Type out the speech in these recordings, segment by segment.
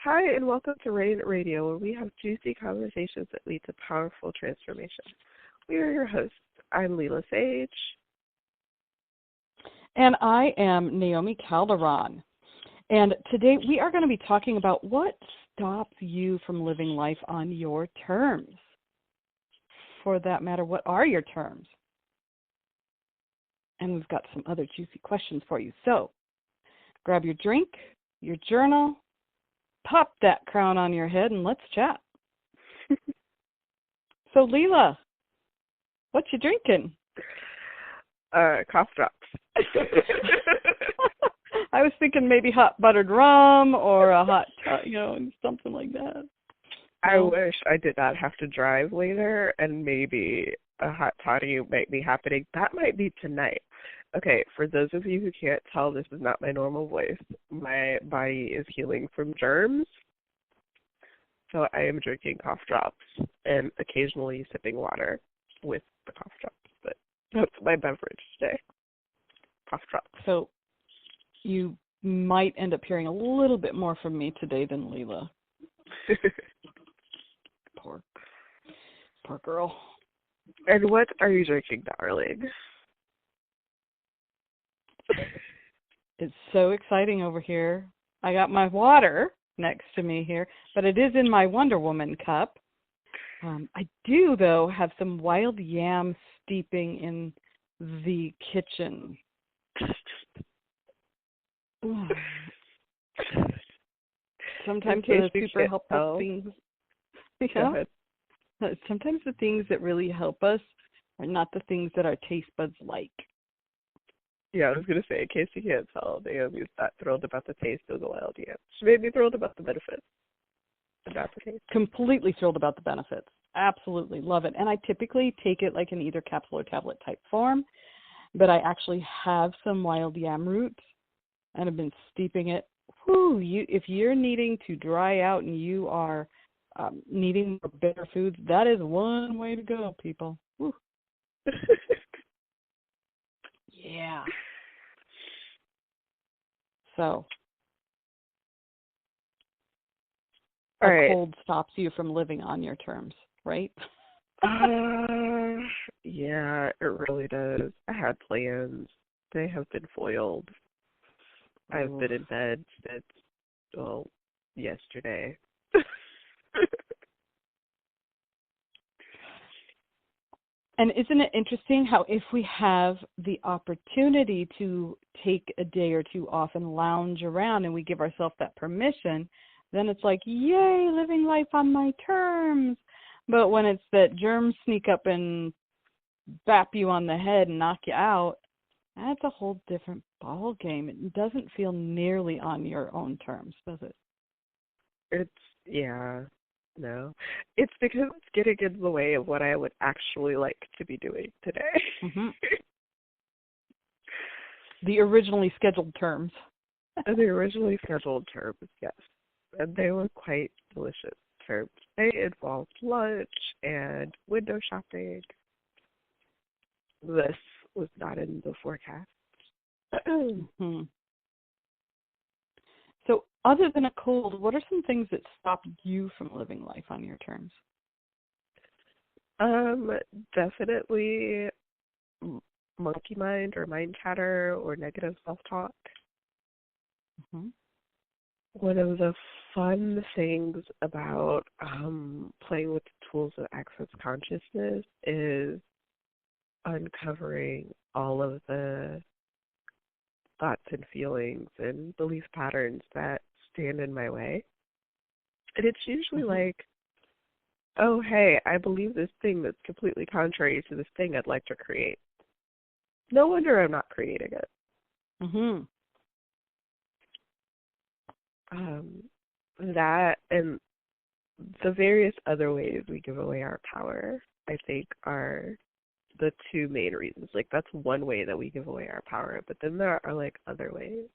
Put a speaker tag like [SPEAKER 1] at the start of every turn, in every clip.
[SPEAKER 1] Hi, and welcome to Rain Radio, where we have juicy conversations that lead to powerful transformation. We are your hosts. I'm Lila Sage.
[SPEAKER 2] And I am Naomi Calderon. And today we are going to be talking about what stops you from living life on your terms. For that matter, what are your terms? And we've got some other juicy questions for you. So grab your drink, your journal, pop that crown on your head, and let's chat. So, Lila, what you drinking?
[SPEAKER 1] Cough drops.
[SPEAKER 2] I was thinking maybe hot buttered rum or a hot, something like that.
[SPEAKER 1] I wish I did not have to drive later, and maybe a hot toddy might be happening. That might be tonight. Okay, for those of you who can't tell, this is not my normal voice. My body is healing from germs, so I am drinking cough drops and occasionally sipping water with the cough drops. But that's my beverage today, cough drops.
[SPEAKER 2] So you might end up hearing a little bit more from me today than Lila. Poor girl.
[SPEAKER 1] And what are you drinking, darling?
[SPEAKER 2] It's so exciting over here. I got my water next to me here, but it is in my Wonder Woman cup. I do, though, have some wild yam steeping in the kitchen. Sometimes the super helpful things. Yeah. Sometimes the things that really help us are not the things that our taste buds like.
[SPEAKER 1] Yeah, I was going to say, in case you can't tell, Naomi's not thrilled about the taste of the wild yam. She made me thrilled about the benefits. But not the taste.
[SPEAKER 2] Completely thrilled about the benefits. Absolutely. Love it. And I typically take it like in either capsule or tablet type form, but I actually have some wild yam roots and have been steeping it. If you're needing to dry out and you are needing more bitter foods, that is one way to go, people. Yeah. So, a cold stops you from living on your terms, right?
[SPEAKER 1] Yeah, it really does. I had plans. They have been foiled. I've been in bed since, yesterday.
[SPEAKER 2] And isn't it interesting how if we have the opportunity to take a day or two off and lounge around and we give ourselves that permission, then it's like, yay, living life on my terms. But when it's that germs sneak up and bap you on the head and knock you out, that's a whole different ball game. It doesn't feel nearly on your own terms, does it?
[SPEAKER 1] No. It's because it's getting in the way of what I would actually like to be doing today.
[SPEAKER 2] Mm-hmm. The originally scheduled terms.
[SPEAKER 1] The originally scheduled terms, yes. And they were quite delicious terms. They involved lunch and window shopping. This was not in the forecast.
[SPEAKER 2] Mm-hmm. So other than a cold, what are some things that stop you from living life on your terms?
[SPEAKER 1] Definitely monkey mind or mind chatter or negative self-talk.
[SPEAKER 2] Mm-hmm.
[SPEAKER 1] One of the fun things about playing with the tools of access consciousness is uncovering all of the thoughts and feelings and belief patterns that stand in my way. And it's usually like, oh, hey, I believe this thing that's completely contrary to this thing I'd like to create. No wonder I'm not creating it.
[SPEAKER 2] Mm-hmm.
[SPEAKER 1] That and the various other ways we give away our power, I think, are the two main reasons. Like, that's one way that we give away our power, but then there are, like, other ways.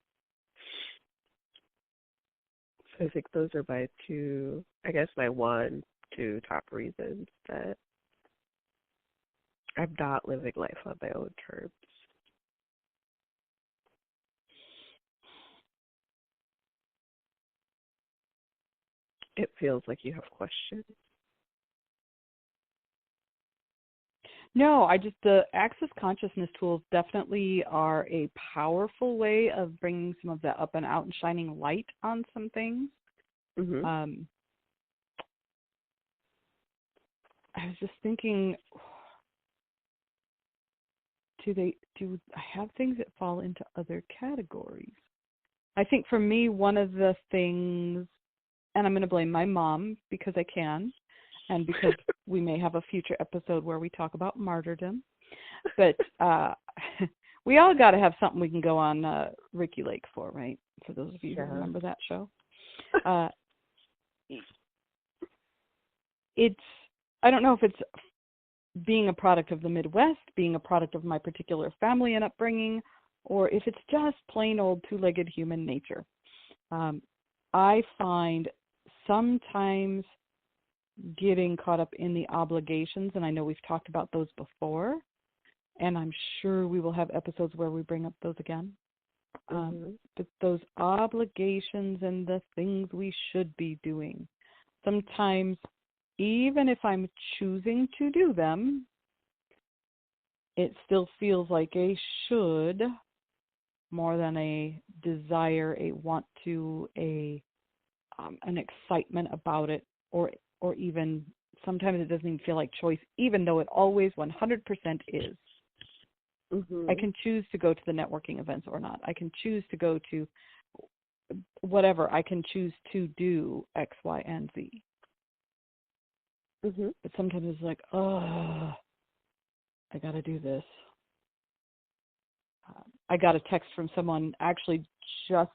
[SPEAKER 1] So I think those are my two top reasons that I'm not living life on my own terms. It feels like you have questions.
[SPEAKER 2] No, the Access Consciousness tools definitely are a powerful way of bringing some of that up and out and shining light on some things.
[SPEAKER 1] Mhm.
[SPEAKER 2] I was just thinking, do I have things that fall into other categories? I think for me, one of the things, and I'm going to blame my mom because I can, and because we may have a future episode where we talk about martyrdom, but we all got to have something we can go on Ricky Lake for, right? For those of you who remember that show. I don't know if it's being a product of the Midwest, being a product of my particular family and upbringing, or if it's just plain old two-legged human nature. I find sometimes getting caught up in the obligations, and I know we've talked about those before, and I'm sure we will have episodes where we bring up those again. But those obligations and the things we should be doing, sometimes even if I'm choosing to do them, it still feels like a should more than a desire, a want to, an excitement about it, or even sometimes it doesn't even feel like choice, even though it always 100% is. I can choose to go to the networking events or not. I can choose to go to whatever. I can choose to do X, Y, and Z. But sometimes it's like, oh, I got to do this. I got a text from someone actually just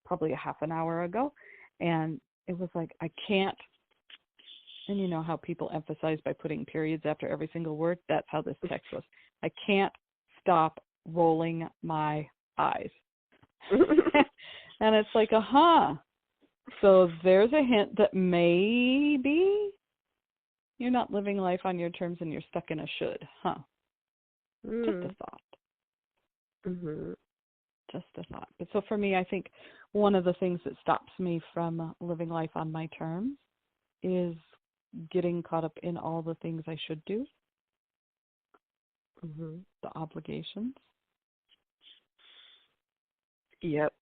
[SPEAKER 2] probably a half an hour ago, and it was like, I can't. And you know how people emphasize by putting periods after every single word? That's how this text was. I can't stop rolling my eyes. And it's like, so there's a hint that maybe you're not living life on your terms and you're stuck in a should, Just a thought. Just a thought. But so for me, I think one of the things that stops me from living life on my terms is getting caught up in all the things I should do, the obligations.
[SPEAKER 1] Yep.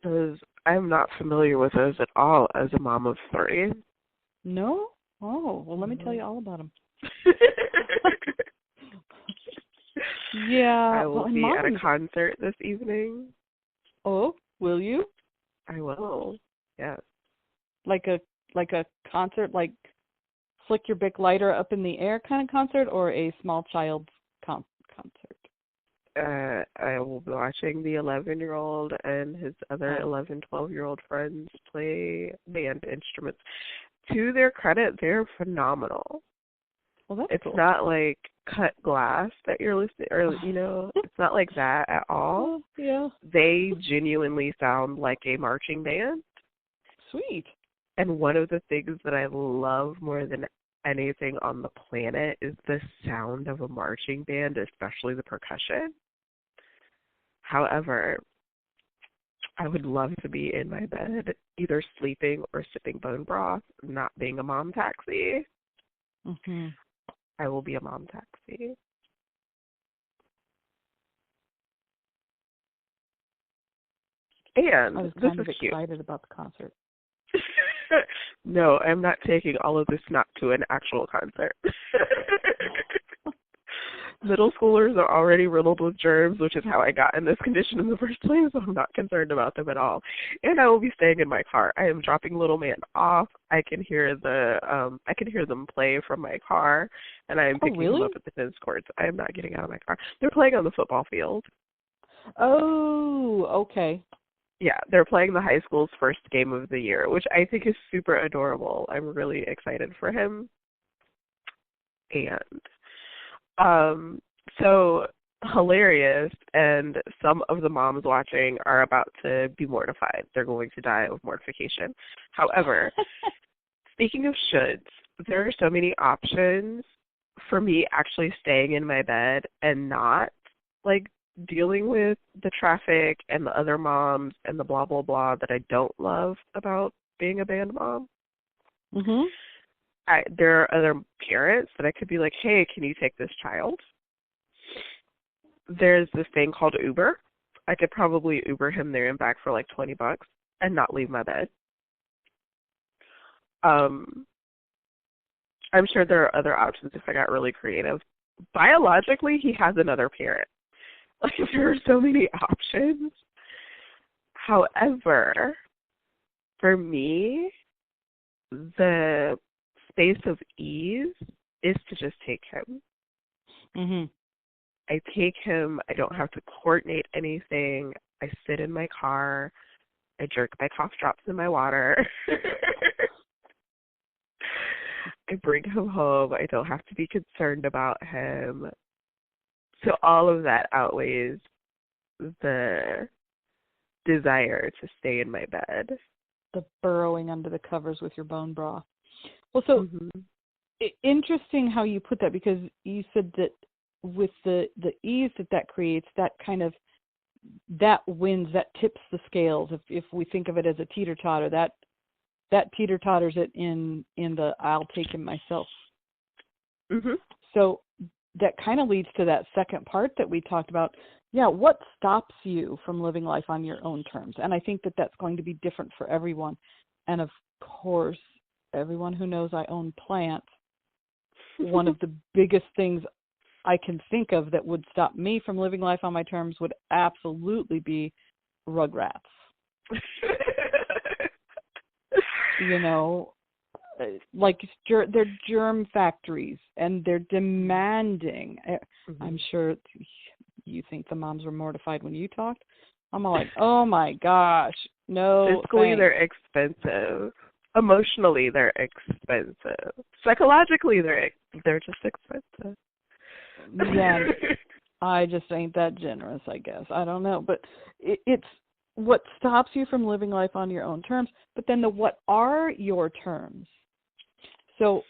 [SPEAKER 1] Because I'm not familiar with those at all as a mom of 3.
[SPEAKER 2] No? Oh, well, let me tell you all about them. Yeah.
[SPEAKER 1] I will be at a concert this evening.
[SPEAKER 2] Oh, will you?
[SPEAKER 1] I will. Yes.
[SPEAKER 2] Like a concert, like flick your Bic lighter up in the air kind of concert, or a small child's concert?
[SPEAKER 1] I will be watching the 11-year-old and his other 11, 12-year-old friends play band instruments. To their credit, they're phenomenal.
[SPEAKER 2] Well, that's
[SPEAKER 1] it's
[SPEAKER 2] cool.
[SPEAKER 1] Not like cut glass that you're listening, or it's not like that at all.
[SPEAKER 2] Yeah.
[SPEAKER 1] They genuinely sound like a marching band.
[SPEAKER 2] Sweet.
[SPEAKER 1] And one of the things that I love more than anything on the planet is the sound of a marching band, especially the percussion. However, I would love to be in my bed, either sleeping or sipping bone broth, not being a mom taxi. I will be a mom taxi. And
[SPEAKER 2] I was
[SPEAKER 1] this
[SPEAKER 2] kind of
[SPEAKER 1] is cute.
[SPEAKER 2] excited about the concert.
[SPEAKER 1] No, I'm not taking all of this not to an actual concert. Middle schoolers are already riddled with germs, which is how I got in this condition in the first place, so I'm not concerned about them at all. And I will be staying in my car. I am dropping little man off. I can hear them play from my car, and I am picking them up at the tennis courts. I am not getting out of my car. They're playing on the football field.
[SPEAKER 2] Oh, okay.
[SPEAKER 1] Yeah, they're playing the high school's first game of the year, which I think is super adorable. I'm really excited for him. And so hilarious, and some of the moms watching are about to be mortified. They're going to die of mortification. However, speaking of shoulds, there are so many options for me actually staying in my bed and not, dealing with the traffic and the other moms and the blah, blah, blah that I don't love about being a band mom.
[SPEAKER 2] Mhm.
[SPEAKER 1] There are other parents that I could be like, hey, can you take this child? There's this thing called Uber. I could probably Uber him there and back for like $20 and not leave my bed. I'm sure there are other options if I got really creative. Biologically, he has another parent. Like, there are so many options. However, for me, the space of ease is to just take him.
[SPEAKER 2] Mhm.
[SPEAKER 1] I take him. I don't have to coordinate anything. I sit in my car. I jerk my cough drops in my water. I bring him home. I don't have to be concerned about him. So all of that outweighs the desire to stay in my bed.
[SPEAKER 2] The burrowing under the covers with your bone bra. Well, so interesting how you put that, because you said that with the ease that creates, that kind of, that wins, that tips the scales. If we think of it as a teeter-totter, that teeter-totters it in the I'll take him myself.
[SPEAKER 1] Mhm.
[SPEAKER 2] So that kind of leads to that second part that we talked about. Yeah, what stops you from living life on your own terms? And I think that that's going to be different for everyone. And of course, everyone who knows I own plants, one of the biggest things I can think of that would stop me from living life on my terms would absolutely be rugrats. You know, like they're germ factories, and they're demanding. I'm sure you think the moms were mortified when you talked. I'm all like, oh my gosh, no.
[SPEAKER 1] Physically, they're expensive. Emotionally, they're expensive. Psychologically, they're just expensive.
[SPEAKER 2] Yeah, I just ain't that generous, I guess. I don't know, but it's what stops you from living life on your own terms. But then what are your terms? So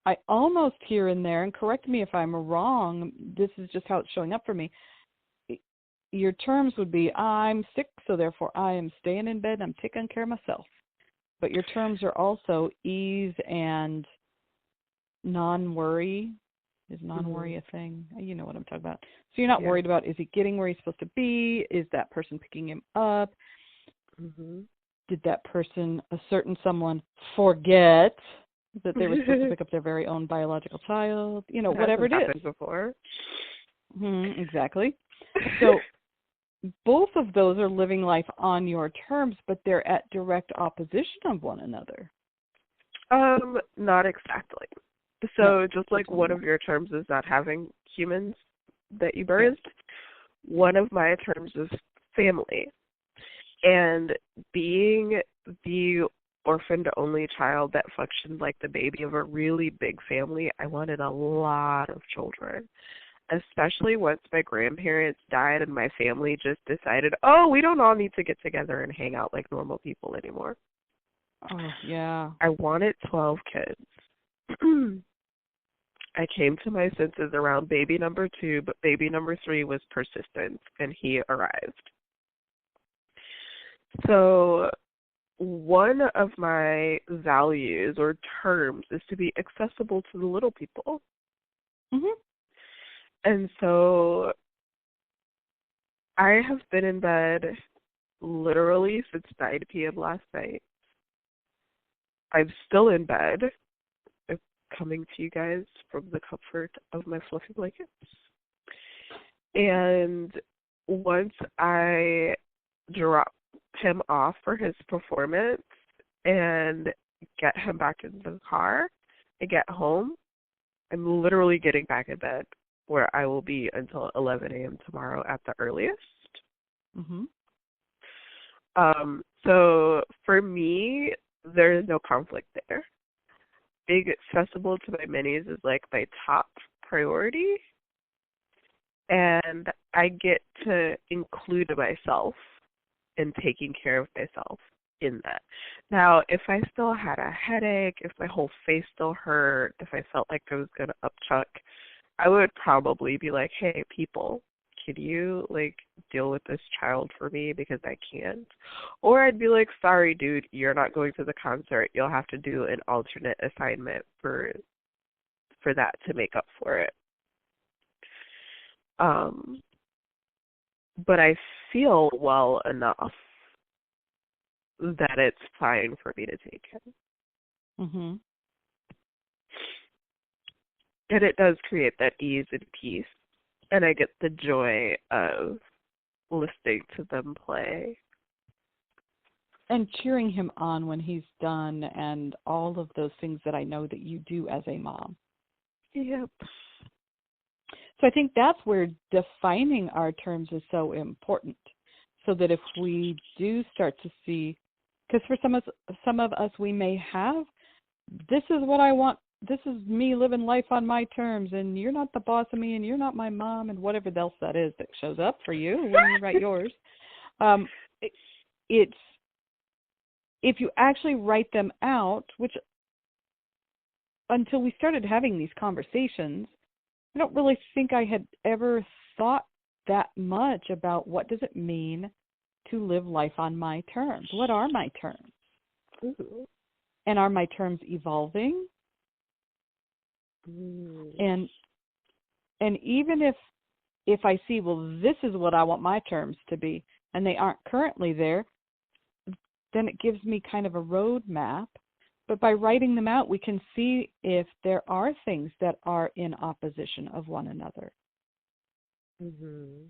[SPEAKER 2] I almost here and there, and correct me if I'm wrong, this is just how it's showing up for me. Your terms would be, I'm sick, so therefore I am staying in bed and I'm taking care of myself. But your terms are also ease and non-worry. Is non-worry a thing? You know what I'm talking about. So you're not worried about, is he getting where he's supposed to be? Is that person picking him up? Did that person, a certain someone, forget that they were supposed to pick up their very own biological child? You know, whatever it is.
[SPEAKER 1] Happened before.
[SPEAKER 2] Exactly. So both of those are living life on your terms, but they're at direct opposition of one another.
[SPEAKER 1] Not exactly. So just like one of your terms is not having humans that you birthed, one of my terms is family. And being the orphaned only child that functioned like the baby of a really big family, I wanted a lot of children. Especially once my grandparents died and my family just decided, oh, we don't all need to get together and hang out like normal people anymore.
[SPEAKER 2] Oh, yeah.
[SPEAKER 1] I wanted 12 kids. I came to my senses around baby number 2, but baby number 3 was persistent, and he arrived. So one of my values or terms is to be accessible to the little people. And so I have been in bed literally since 9 p.m. last night. I'm still in bed. I'm coming to you guys from the comfort of my fluffy blankets. And once I drop him off for his performance and get him back in the car and get home, I'm literally getting back in bed, where I will be until 11 a.m. tomorrow at the earliest. So for me, there is no conflict there. Being accessible to my minis is like my top priority, and I get to include myself in taking care of myself in that. Now, if I still had a headache, if my whole face still hurt, if I felt like I was going to upchuck, I would probably be like, hey, people, can you, like, deal with this child for me because I can't? Or I'd be like, sorry, dude, you're not going to the concert. You'll have to do an alternate assignment for that to make up for it. But I feel well enough that it's fine for me to take him.
[SPEAKER 2] Mhm.
[SPEAKER 1] And it does create that ease and peace. And I get the joy of listening to them play.
[SPEAKER 2] And cheering him on when he's done, and all of those things that I know that you do as a mom.
[SPEAKER 1] Yep.
[SPEAKER 2] So I think that's where defining our terms is so important. So that if we do start to see, because for some of us, we may have, this is what I want. This is me living life on my terms, and you're not the boss of me, and you're not my mom, and whatever else that is that shows up for you when you write yours. It's if you actually write them out, which until we started having these conversations, I don't really think I had ever thought that much about what does it mean to live life on my terms. What are my terms?
[SPEAKER 1] Ooh.
[SPEAKER 2] And are my terms evolving? And even if I see, well, this is what I want my terms to be, and they aren't currently there, then it gives me kind of a roadmap. But by writing them out, we can see if there are things that are in opposition of one another.
[SPEAKER 1] Mm-hmm.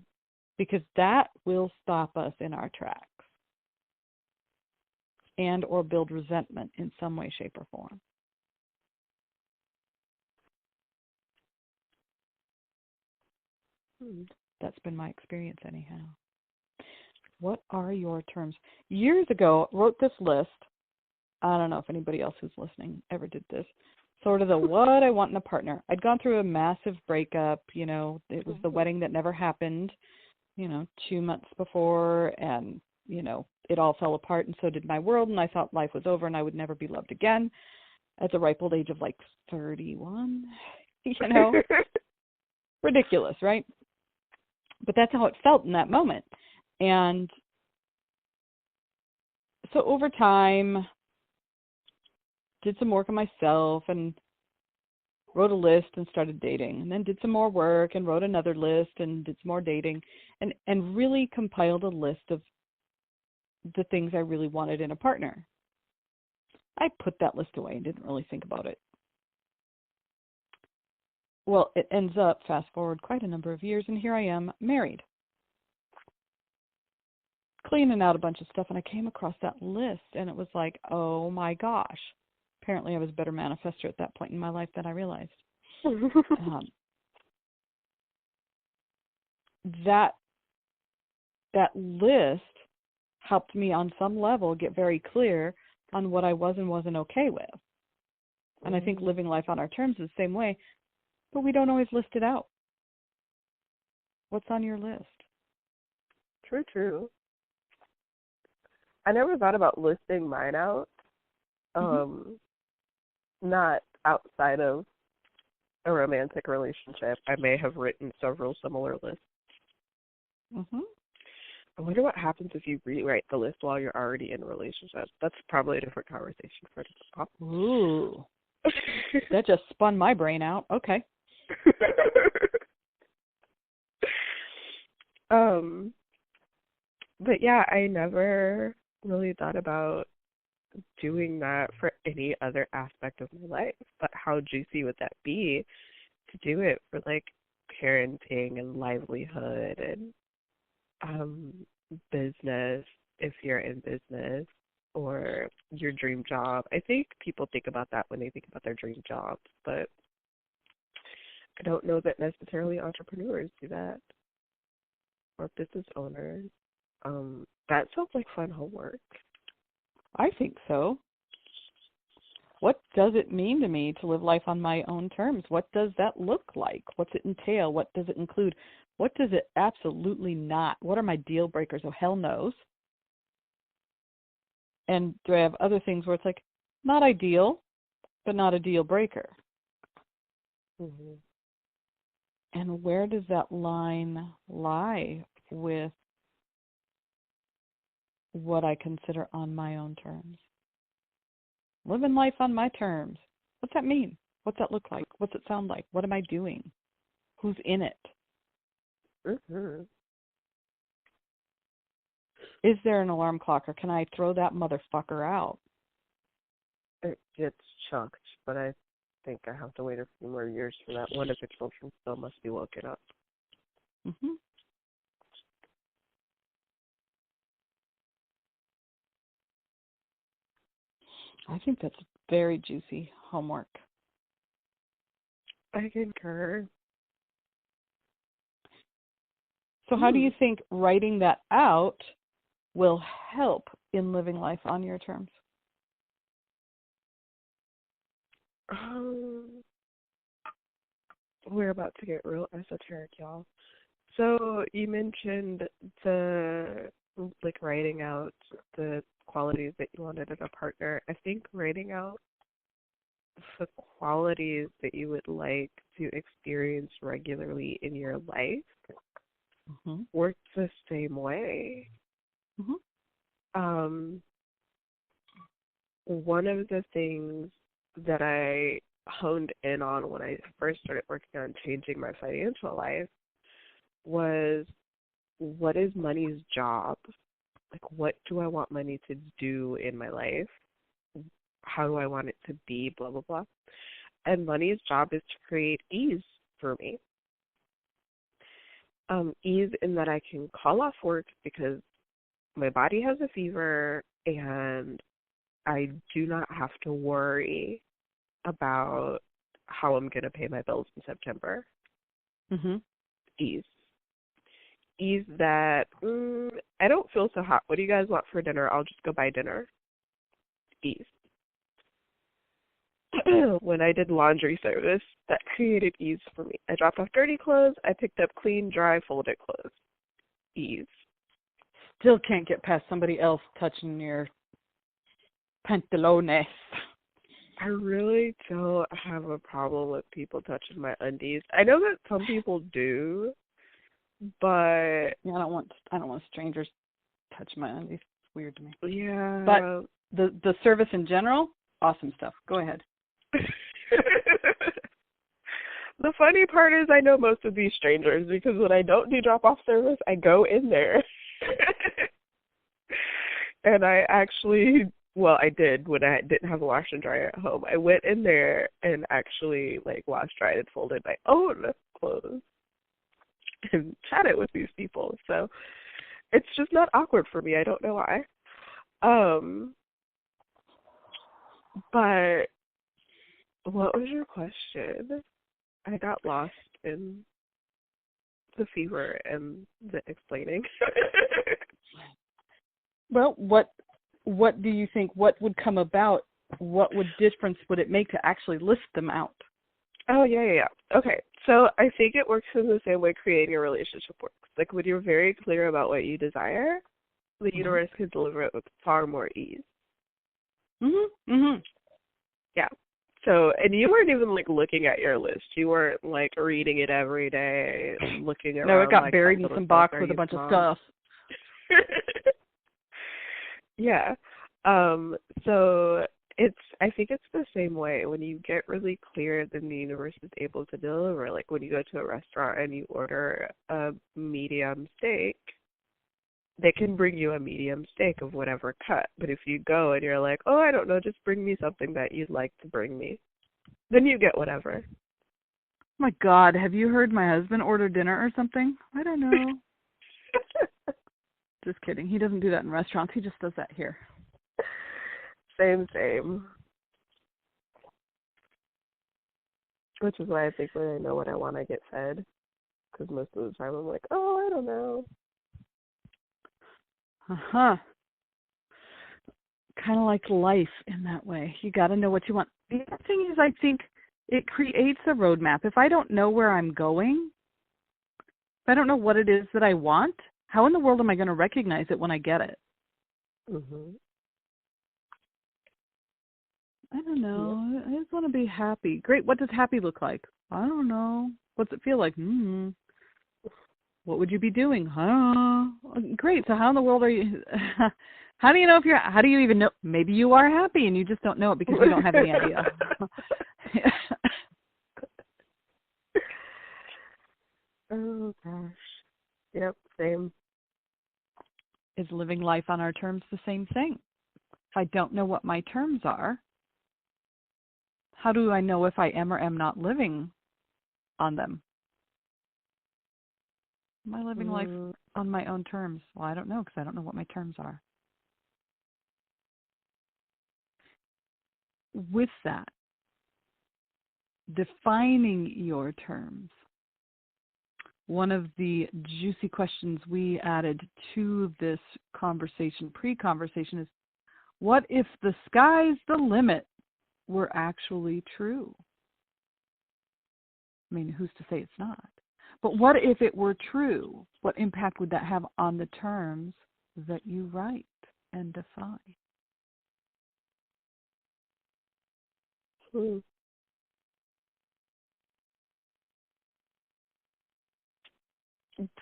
[SPEAKER 2] Because that will stop us in our tracks and or build resentment in some way, shape, or form. That's been my experience anyhow. What are your terms? Years ago, I wrote this list. I don't know if anybody else who's listening ever did this. Sort of the what I want in a partner. I'd gone through a massive breakup. You know, it was the wedding that never happened, 2 months before. And, it all fell apart. And so did my world. And I thought life was over and I would never be loved again at the ripe old age of like 31. Ridiculous, right? But that's how it felt in that moment. And so over time, did some work on myself and wrote a list and started dating, and then did some more work and wrote another list and did some more dating, and really compiled a list of the things I really wanted in a partner. I put that list away and didn't really think about it. Well, it ends up, fast forward quite a number of years, and here I am, married. Cleaning out a bunch of stuff, and I came across that list, and it was like, oh my gosh. Apparently I was a better manifester at that point in my life than I realized. That list helped me on some level get very clear on what I was and wasn't okay with. And I think living life on our terms is the same way, but we don't always list it out. What's on your list?
[SPEAKER 1] True. I never thought about listing mine out. Not outside of a romantic relationship. I may have written several similar lists. I wonder what happens if you rewrite the list while you're already in a relationship. That's probably a different conversation for the top.
[SPEAKER 2] Ooh. That just spun my brain out. Okay.
[SPEAKER 1] But yeah, I never really thought about doing that for any other aspect of my life. But how juicy would that be to do it for like parenting and livelihood and business, if you're in business, or your dream job. I think people think about that when they think about their dream jobs, but I don't know that necessarily entrepreneurs do that, or business owners. That sounds like fun homework.
[SPEAKER 2] I think so. What does it mean to me to live life on my own terms? What does that look like? What's it entail? What does it include? What does it absolutely not? What are my deal breakers? Oh, hell knows. And do I have other things where it's like, not ideal, but not a deal breaker? And where does that line lie with what I consider on my own terms? Living life on my terms. What's that mean? What's that look like? What's it sound like? What am I doing? Who's in it?
[SPEAKER 1] Mm-hmm.
[SPEAKER 2] Is there an alarm clock, or can I throw that motherfucker out?
[SPEAKER 1] It gets chucked, but I think I have to wait a few more years for that. One of the children still must be woken up.
[SPEAKER 2] Mm-hmm. I think that's very juicy homework.
[SPEAKER 1] I concur.
[SPEAKER 2] So how do you think writing that out will help in living life on your terms?
[SPEAKER 1] We're about to get real esoteric, y'all. So you mentioned the writing out the qualities that you wanted in a partner. I think writing out the qualities that you would like to experience regularly in your life works the same way. One of the things that I honed in on when I first started working on changing my financial life was, what is money's job? Like, what do I want money to do in my life? How do I want it to be? Blah, blah, blah. And money's job is to create ease for me. Ease in that I can call off work because my body has a fever and I do not have to worry about how I'm going to pay my bills in September. Ease. Ease that, I don't feel so hot. What do you guys want for dinner? I'll just go buy dinner. Ease. When I did laundry service, that created ease for me. I dropped off dirty clothes. I picked up clean, dry, folded clothes. Ease.
[SPEAKER 2] Still can't get past somebody else touching your pantalones.
[SPEAKER 1] I really don't have a problem with people touching my undies. I know that some people do, but
[SPEAKER 2] yeah, I don't want strangers touching my undies. It's weird to me.
[SPEAKER 1] Yeah.
[SPEAKER 2] But the service in general, awesome stuff. Go ahead.
[SPEAKER 1] The funny part is I know most of these strangers because when I don't do drop-off service, I go in there. And I actually, well, I did when I didn't have a washer and dryer at home. I went in there and actually washed, dried, and folded my own clothes and chatted with these people. So it's just not awkward for me. I don't know why. But what was your question? I got lost in the fever and the explaining.
[SPEAKER 2] Well, what do you think? What would come about? What difference would it make to actually list them out?
[SPEAKER 1] Oh, yeah. Okay, so I think it works in the same way creating a relationship works. Like, when you're very clear about what you desire, the universe can deliver it with far more ease. Yeah. So, and you weren't even looking at your list. You weren't reading it every day, looking around.
[SPEAKER 2] No, it got buried in some box with a bunch of stuff.
[SPEAKER 1] Yeah. So I think it's the same way. When you get really clear, then the universe is able to deliver. Like when you go to a restaurant and you order a medium steak, they can bring you a medium steak of whatever cut. But if you go and you're like, oh, I don't know, just bring me something that you'd like to bring me, then you get whatever.
[SPEAKER 2] Oh my God, have you heard my husband order dinner or something? I don't know. Just kidding. He doesn't do that in restaurants. He just does that here.
[SPEAKER 1] Same. Which is why I think when I know what I want, I get fed. Because most of the time I'm like, oh, I don't know.
[SPEAKER 2] Kind of like life in that way. You got to know what you want. The other thing is, I think it creates a roadmap. If I don't know where I'm going, if I don't know what it is that I want, how in the world am I going to recognize it when I get it? I don't know. I just want to be happy. Great. What does happy look like? I don't know. What's it feel like? What would you be doing? Great. So how in the world are you? How do you know if you're? How do you even know? Maybe you are happy and you just don't know it because you don't have any idea.
[SPEAKER 1] Oh gosh. Yep. Same.
[SPEAKER 2] Is living life on our terms the same thing? If I don't know what my terms are, how do I know if I am or am not living on them? Am I living life on my own terms? Well, I don't know because I don't know what my terms are. With that, defining your terms. One of the juicy questions we added to this conversation, pre-conversation, is what if the sky's the limit were actually true? I mean, who's to say it's not? But what if it were true? What impact would that have on the terms that you write and define?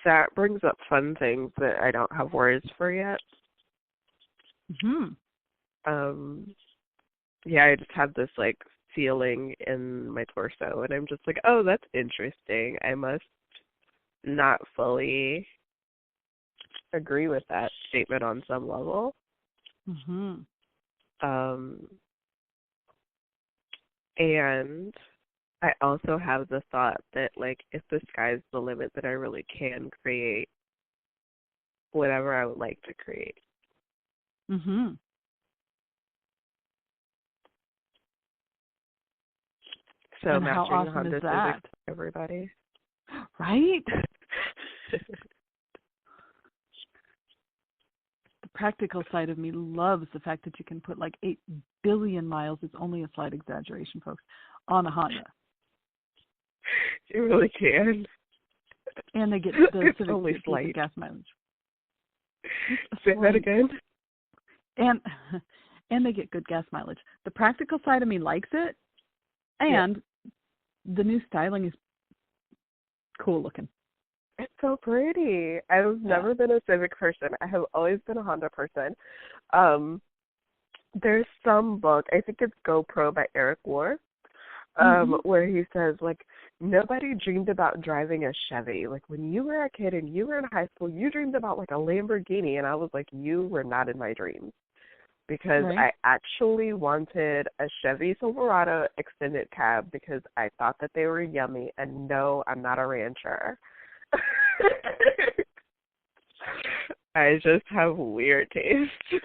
[SPEAKER 1] That brings up fun things that I don't have words for yet. Yeah, I just have this like feeling in my torso, and I'm just like, oh, that's interesting. I must not fully agree with that statement on some level. And I also have the thought that, like, if the sky's the limit, that I really can create whatever I would like to create. So
[SPEAKER 2] and how
[SPEAKER 1] mastering
[SPEAKER 2] awesome
[SPEAKER 1] Honda
[SPEAKER 2] is that?
[SPEAKER 1] Civic for everybody.
[SPEAKER 2] Right? The practical side of me loves the fact that you can put like 8 billion miles, it's only a slight exaggeration, folks, on a Honda.
[SPEAKER 1] You really can.
[SPEAKER 2] And they get the Civic
[SPEAKER 1] only slight
[SPEAKER 2] gas mileage.
[SPEAKER 1] Say that again.
[SPEAKER 2] And they get good gas mileage. The practical side of me likes it, and the new styling is cool looking.
[SPEAKER 1] It's so pretty. I've never been a Civic person. I have always been a Honda person. There's some book, I think it's GoPro by Eric War, where he says, like, nobody dreamed about driving a Chevy. Like, when you were a kid and you were in high school, you dreamed about, like, a Lamborghini. And I was like, you were not in my dreams. Because I actually wanted a Chevy Silverado extended cab because I thought that they were yummy. And no, I'm not a rancher. I just have weird taste.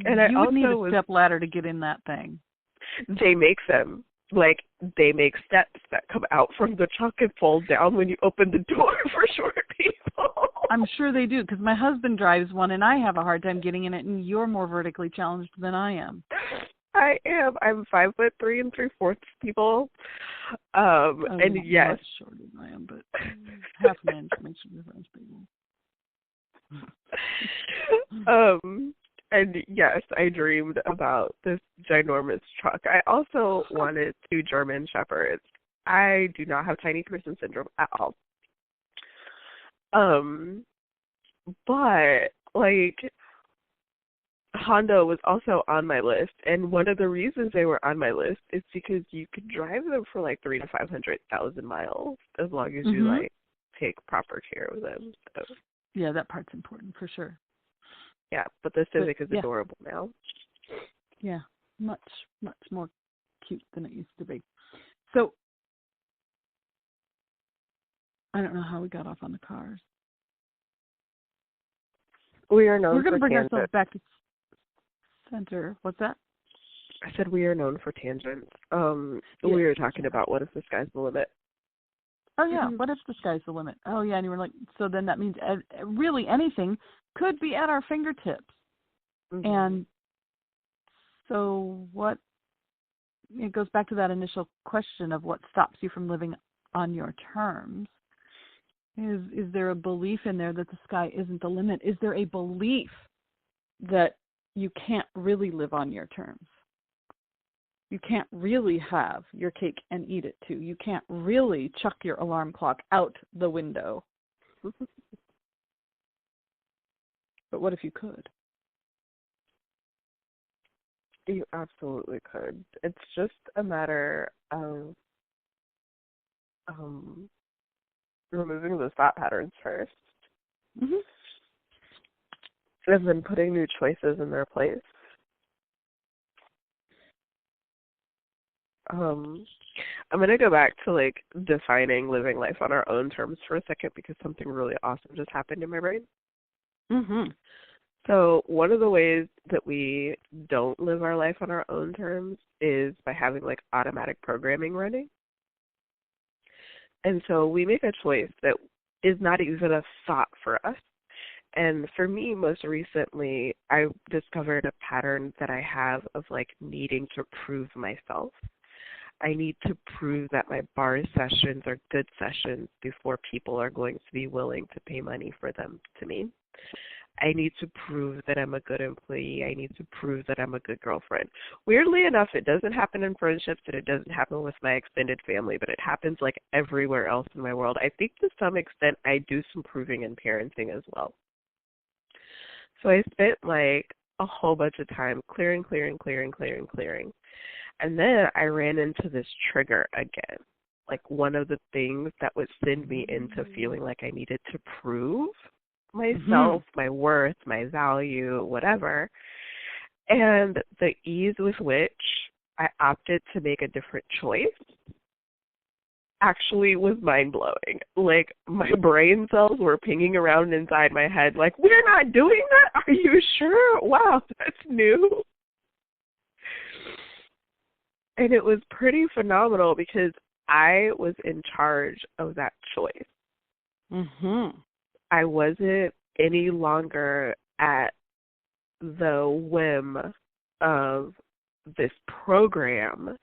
[SPEAKER 1] And
[SPEAKER 2] you would need a step ladder to get in that thing.
[SPEAKER 1] They make them. Like, they make steps that come out from the truck and fold down when you open the door for short people.
[SPEAKER 2] I'm sure they do, because my husband drives one, and I have a hard time getting in it, and you're more vertically challenged than I am.
[SPEAKER 1] I am. I'm 5'3" 3/4 people. And yes.
[SPEAKER 2] Much shorter than I am, but half an inch makes a difference, people.
[SPEAKER 1] And yes, I dreamed about this ginormous truck. I also wanted 2 German Shepherds. I do not have tiny person syndrome at all. But, like, Honda was also on my list, and one of the reasons they were on my list is because you could drive them for like 300,000 to 500,000 miles as long as you like take proper care of them. So.
[SPEAKER 2] Yeah, that part's important for sure.
[SPEAKER 1] Yeah, but the Civic is adorable now.
[SPEAKER 2] Yeah, much more cute than it used to be. So I don't know how we got off on the cars.
[SPEAKER 1] We're going
[SPEAKER 2] to bring ourselves back to center. What's that?
[SPEAKER 1] I said we are known for tangents. We were talking about what if the sky's the limit.
[SPEAKER 2] Oh, yeah, what if the sky's the limit? Oh, yeah, and you were like, so then that means really anything could be at our fingertips. And so it goes back to that initial question of what stops you from living on your terms. Is there a belief in there that the sky isn't the limit? Is there a belief that you can't really live on your terms? You can't really have your cake and eat it too. You can't really chuck your alarm clock out the window. But what if you could?
[SPEAKER 1] You absolutely could. It's just a matter of removing those thought patterns first.
[SPEAKER 2] Mm-hmm.
[SPEAKER 1] And then putting new choices in their place. I'm going to go back to, like, defining living life on our own terms for a second because something really awesome just happened in my brain.
[SPEAKER 2] Mm-hmm.
[SPEAKER 1] So one of the ways that we don't live our life on our own terms is by having, like, automatic programming running. And so we make a choice that is not even a thought for us. And for me, most recently, I discovered a pattern that I have of, like, needing to prove myself. I need to prove that my bar sessions are good sessions before people are going to be willing to pay money for them to me. I need to prove that I'm a good employee. I need to prove that I'm a good girlfriend. Weirdly enough, it doesn't happen in friendships and it doesn't happen with my extended family, but it happens, like, everywhere else in my world. I think to some extent I do some proving in parenting as well. So I spent, like, a whole bunch of time clearing. And then I ran into this trigger again. Like, one of the things that would send me into feeling like I needed to prove myself, my worth, my value, whatever. And the ease with which I opted to make a different choice actually was mind-blowing. Like, my brain cells were pinging around inside my head like, we're not doing that? Are you sure? Wow, that's new. And it was pretty phenomenal because I was in charge of that choice.
[SPEAKER 2] Mm-hmm.
[SPEAKER 1] I wasn't any longer at the whim of this program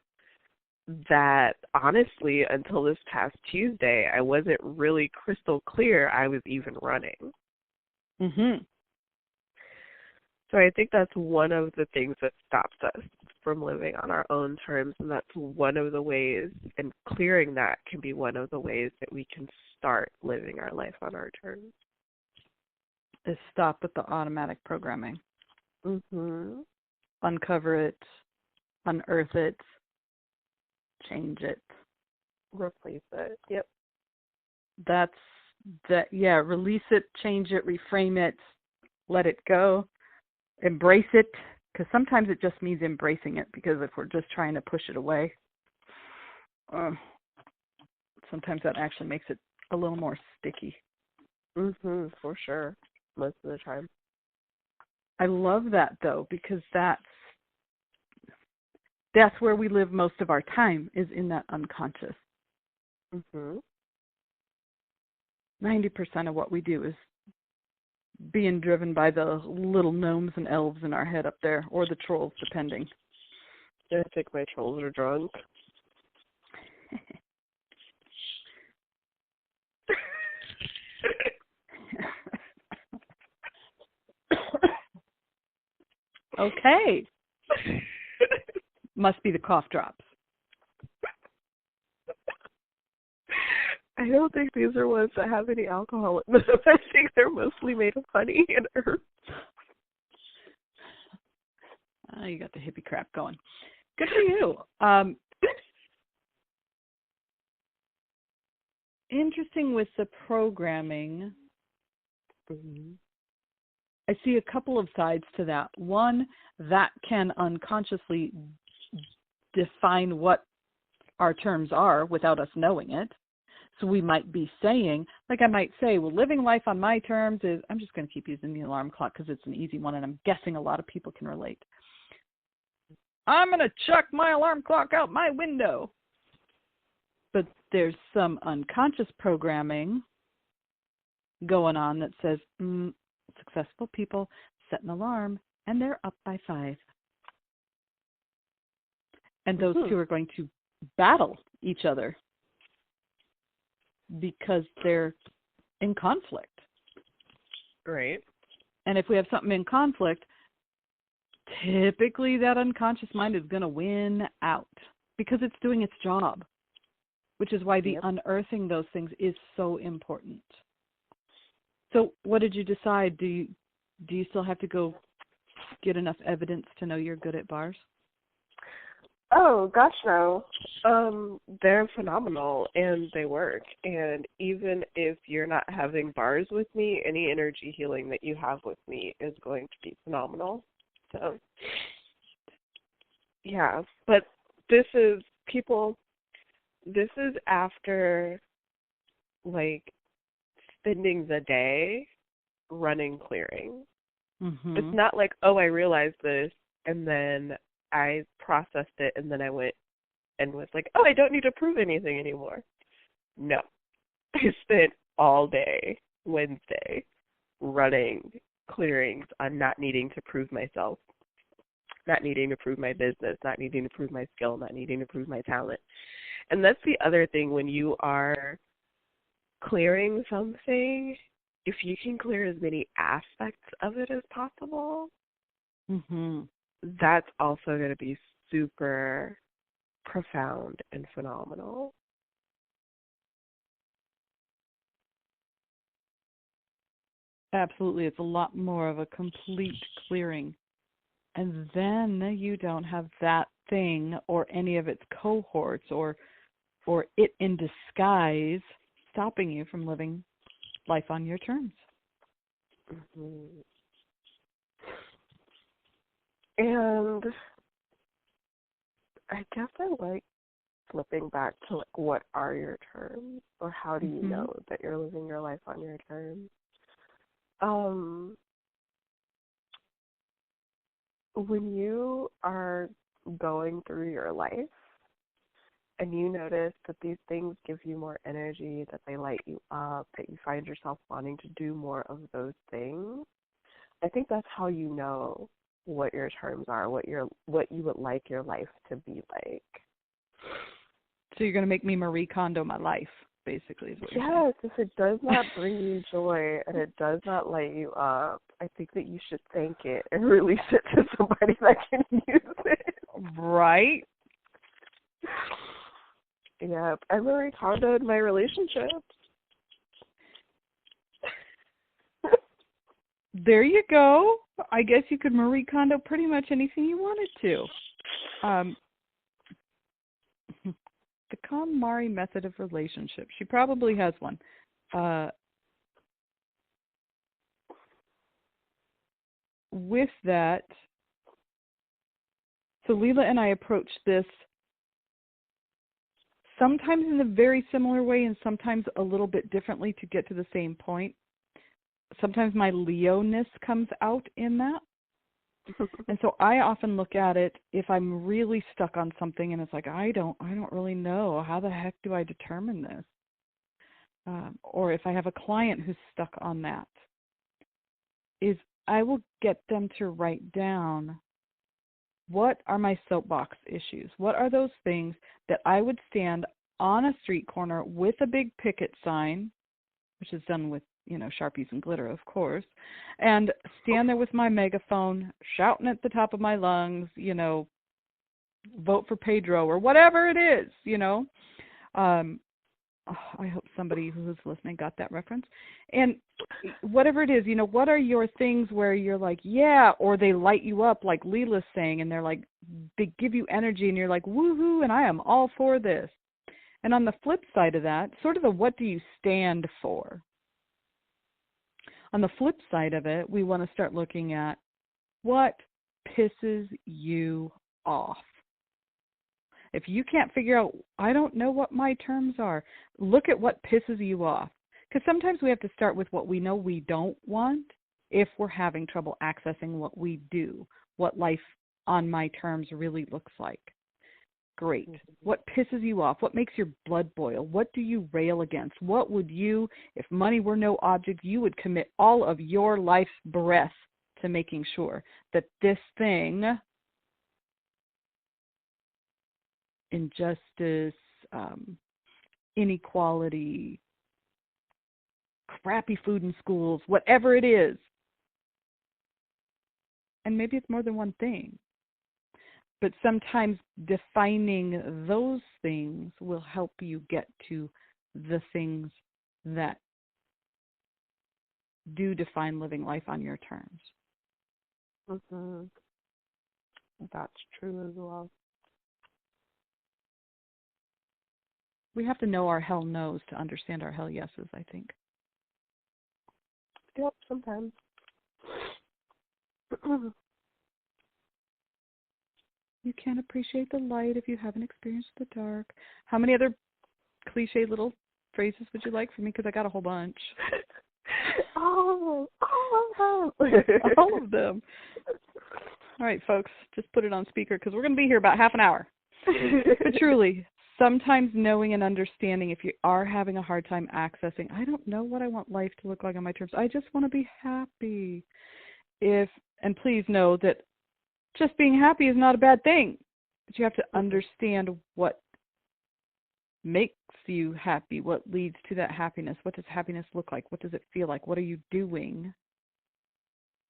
[SPEAKER 1] that, honestly, until this past Tuesday, I wasn't really crystal clear I was even running.
[SPEAKER 2] Mm-hmm.
[SPEAKER 1] So I think that's one of the things that stops us from living on our own terms, and that's one of the ways, and clearing that can be one of the ways that we can start living our life on our terms.
[SPEAKER 2] Is stop with the automatic programming.
[SPEAKER 1] Mm-hmm.
[SPEAKER 2] Uncover it, unearth it, change it.
[SPEAKER 1] Replace it. Yep.
[SPEAKER 2] Release it, change it, reframe it, let it go, embrace it, because sometimes it just means embracing it, because if we're just trying to push it away, sometimes that actually makes it a little more sticky.
[SPEAKER 1] Mm-hmm, for sure, most of the time.
[SPEAKER 2] I love that, though, because that's where we live most of our time, is in that unconscious.
[SPEAKER 1] Mm-hmm.
[SPEAKER 2] 90% of what we do is being driven by the little gnomes and elves in our head up there, or the trolls, depending.
[SPEAKER 1] I think my trolls are drunk.
[SPEAKER 2] Okay. Must be the cough drops.
[SPEAKER 1] I don't think these are ones that have any alcohol in them. I think they're mostly made of honey and herbs.
[SPEAKER 2] You got the hippie crap going. Good for you. Interesting with the programming.
[SPEAKER 1] Mm-hmm.
[SPEAKER 2] I see a couple of sides to that. One, that can unconsciously define what our terms are without us knowing it. So we might be saying, like I might say, well, living life on my terms is, I'm just going to keep using the alarm clock because it's an easy one, and I'm guessing a lot of people can relate. I'm going to chuck my alarm clock out my window. But there's some unconscious programming going on that says, successful people set an alarm and they're up by 5. And those two are going to battle each other because they're in conflict.
[SPEAKER 1] Right.
[SPEAKER 2] And if we have something in conflict, typically that unconscious mind is going to win out because it's doing its job, which is why the unearthing those things is so important. So what did you decide? Do you still have to go get enough evidence to know you're good at bars?
[SPEAKER 1] Oh, gosh, no. They're phenomenal, and they work. And even if you're not having bars with me, any energy healing that you have with me is going to be phenomenal. So, yeah. But this is after, like, spending the day running clearing.
[SPEAKER 2] Mm-hmm.
[SPEAKER 1] It's not like, oh, I realized this, and then I processed it, and then I went and was like, oh, I don't need to prove anything anymore. No. I spent all day Wednesday running clearings on not needing to prove myself, not needing to prove my business, not needing to prove my skill, not needing to prove my talent. And that's the other thing when you are clearing something, if you can clear as many aspects of it as possible,
[SPEAKER 2] mm-hmm.
[SPEAKER 1] that's also going to be super profound and phenomenal.
[SPEAKER 2] Absolutely. It's a lot more of a complete clearing. And then you don't have that thing or any of its cohorts or it in disguise stopping you from living life on your terms.
[SPEAKER 1] Mm-hmm. And I guess I like flipping back to, like, what are your terms, or how do you
[SPEAKER 2] mm-hmm.
[SPEAKER 1] know that you're living your life on your terms? When you are going through your life and you notice that these things give you more energy, that they light you up, that you find yourself wanting to do more of those things, I think that's how you know what your terms are, what you would like your life to be like.
[SPEAKER 2] So you're going to make me Marie Kondo my life, basically, is what you're saying.
[SPEAKER 1] Yes, if it does not bring you joy and it does not light you up, I think that you should thank it and release it to somebody that can use it.
[SPEAKER 2] Right?
[SPEAKER 1] Yep, I Marie Kondo'd my relationship.
[SPEAKER 2] There you go. I guess you could Marie Kondo pretty much anything you wanted to. The KonMari method of relationship. She probably has one. With that, so Lila and I approach this sometimes in a very similar way and sometimes a little bit differently to get to the same point. Sometimes my Leo-ness comes out in that. And so I often look at it if I'm really stuck on something and it's like, I don't really know. How the heck do I determine this? Or if I have a client who's stuck on that, is I will get them to write down, what are my soapbox issues? What are those things that I would stand on a street corner with a big picket sign, which is done with, Sharpies and glitter, of course, and stand there with my megaphone, shouting at the top of my lungs, vote for Pedro or whatever it is, I hope somebody who's listening got that reference. And whatever it is, what are your things where you're like, yeah, or they light you up like Lila's saying, and they're like, they give you energy and you're like, woohoo, and I am all for this. And on the flip side of that, sort of the what do you stand for? On the flip side of it, we want to start looking at what pisses you off. If you can't figure out, I don't know what my terms are, look at what pisses you off. Because sometimes we have to start with what we know we don't want if we're having trouble accessing what we do, what life on my terms really looks like. Great. What pisses you off? What makes your blood boil? What do you rail against? What would you, if money were no object, you would commit all of your life's breath to making sure that this thing, injustice, inequality, crappy food in schools, whatever it is, And maybe it's more than one thing. But sometimes defining those things will help you get to the things that do define living life on your terms.
[SPEAKER 1] Mm-hmm. That's true as well.
[SPEAKER 2] We have to know our hell no's to understand our hell yeses, I think.
[SPEAKER 1] Yep, sometimes.
[SPEAKER 2] You can't appreciate the light if you haven't experienced the dark. How many other cliche little phrases would you like from me? Because I got a whole bunch.
[SPEAKER 1] All
[SPEAKER 2] of them. All right, folks, just put it on speaker because we're going to be here about half an hour. But truly, sometimes knowing and understanding if you are having a hard time accessing, I don't know what I want life to look like on my terms. I just want to be happy. And please know that just being happy is not a bad thing. But you have to understand what makes you happy, what leads to that happiness. What does happiness look like? What does it feel like? What are you doing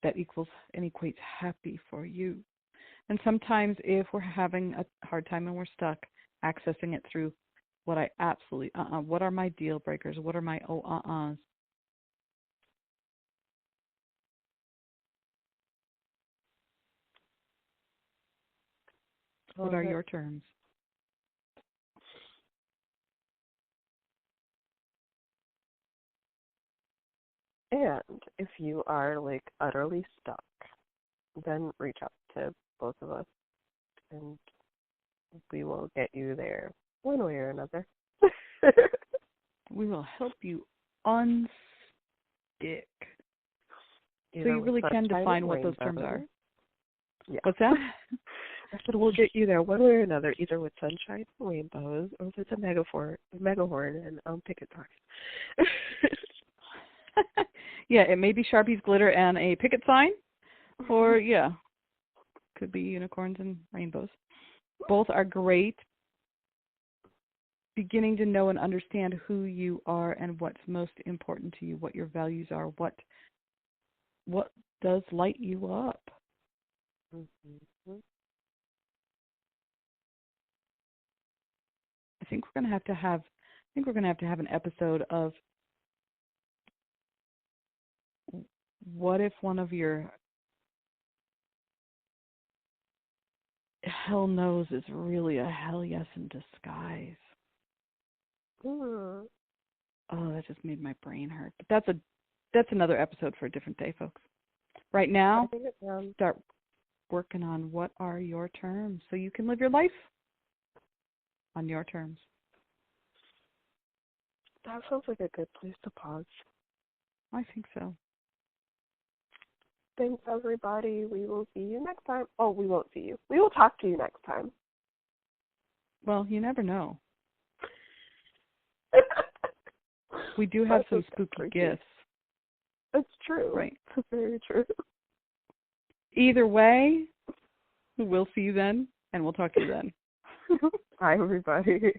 [SPEAKER 2] that equals and equates happy for you? And sometimes if we're having a hard time and we're stuck, accessing it through what I absolutely, what are my deal breakers? What are my oh-uh-uhs? What are your terms?
[SPEAKER 1] And if you are like utterly stuck, then reach out to both of us and we will get you there one way or another.
[SPEAKER 2] We will help you unstick. So you really can define what those terms are.
[SPEAKER 1] Yeah.
[SPEAKER 2] What's that?
[SPEAKER 1] I said we'll get you there one way or another, either with sunshine and rainbows, or if it's a megahorn and picket sign.
[SPEAKER 2] Yeah, it may be Sharpie's glitter and a picket sign, or could be unicorns and rainbows. Both are great. Beginning to know and understand who you are and what's most important to you, what your values are, what does light you up.
[SPEAKER 1] Mm-hmm.
[SPEAKER 2] I think we're going to have to have an episode of what if one of your hell no's is really a hell yes in disguise.
[SPEAKER 1] Mm.
[SPEAKER 2] Oh, that just made my brain hurt. But that's another episode for a different day, folks. Right now, start working on what are your terms so you can live your life on your terms.
[SPEAKER 1] That sounds like a good place to pause.
[SPEAKER 2] I think so.
[SPEAKER 1] Thanks, everybody. We will see you next time. Oh, we won't see you. We will talk to you next time.
[SPEAKER 2] Well, you never know. We do have some spooky gifts.
[SPEAKER 1] That's true.
[SPEAKER 2] Right.
[SPEAKER 1] That's very true.
[SPEAKER 2] Either way, we'll see you then, and we'll talk to you then.
[SPEAKER 1] Bye, everybody.